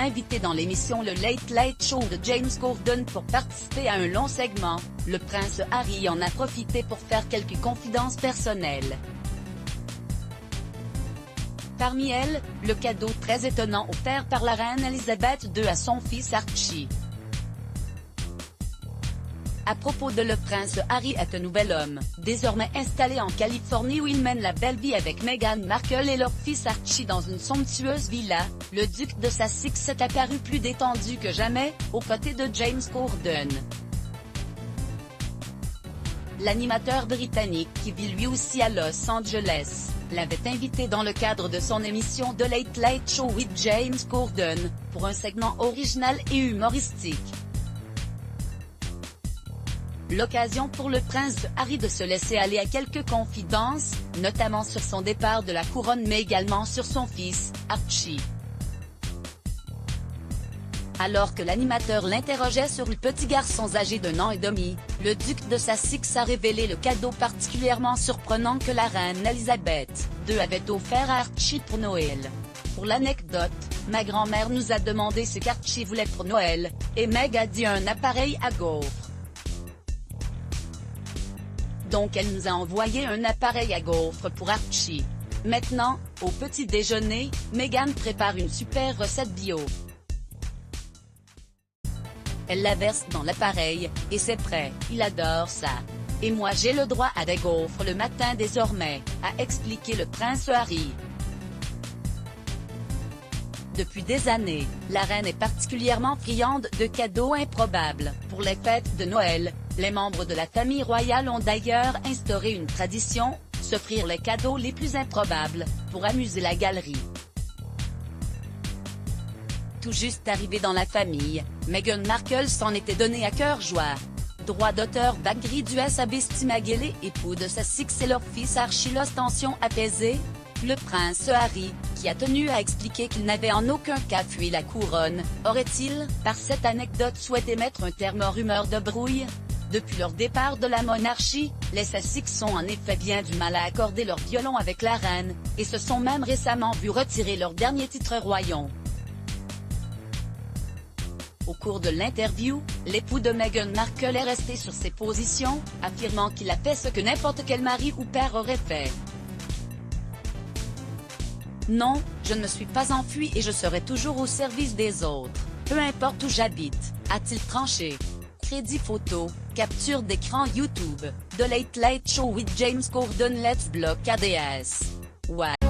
invité dans l'émission Le Late Late Show de James Corden pour participer à un long segment, le prince Harry en a profité pour faire quelques confidences personnelles. Parmi elles, le cadeau très étonnant offert par la reine Elisabeth II à son fils Archie. À propos de le prince Harry est un nouvel homme, désormais installé en Californie où il mène la belle vie avec Meghan Markle et leur fils Archie dans une somptueuse villa. Le duc de Sussex est apparu plus détendu que jamais, aux côtés de James Corden. L'animateur britannique qui vit lui aussi à Los Angeles, l'avait invité dans le cadre de son émission The Late Late Show with James Corden, pour un segment original et humoristique. L'occasion pour le prince Harry de se laisser aller à quelques confidences, notamment sur son départ de la couronne mais également sur son fils, Archie. Alors que l'animateur l'interrogeait sur le petit garçon âgé d'1 an et demi, le duc de Sussex a révélé le cadeau particulièrement surprenant que la reine Elisabeth II avait offert à Archie pour Noël. Pour l'anecdote, ma grand-mère nous a demandé ce qu'Archie voulait pour Noël, et Meg a dit un appareil à gaufres. Donc elle nous a envoyé un appareil à gaufres pour Archie. Maintenant, au petit déjeuner, Meghan prépare une super recette bio. Elle la verse dans l'appareil, et c'est prêt, il adore ça. Et moi j'ai le droit à des gaufres le matin désormais, a expliqué le prince Harry. Depuis des années, la reine est particulièrement friande de cadeaux improbables. Pour les fêtes de Noël, les membres de la famille royale ont d'ailleurs instauré une tradition, s'offrir les cadeaux les plus improbables, pour amuser la galerie. Tout juste arrivée dans la famille, Meghan Markle s'en était donné à cœur joie. Droit d'auteur Bagri Dues Abestimagele, époux de Sussex et leur fils Archie. L'ostension apaisée, le prince Harry, qui a tenu à expliquer qu'il n'avait en aucun cas fui la couronne, aurait-il, par cette anecdote souhaité mettre un terme aux rumeurs de brouille? Depuis leur départ de la monarchie, les Sussex ont en effet bien du mal à accorder leur violon avec la reine, et se sont même récemment vus retirer leur dernier titre royal. Au cours de l'interview, l'époux de Meghan Markle est resté sur ses positions, affirmant qu'il a fait ce que n'importe quel mari ou père aurait fait. Non, je ne me suis pas enfui et je serai toujours au service des autres, peu importe où j'habite, a-t-il tranché. Crédit photo, capture d'écran YouTube, The Late Late Show with James Corden. Let's block ADS. Ouais.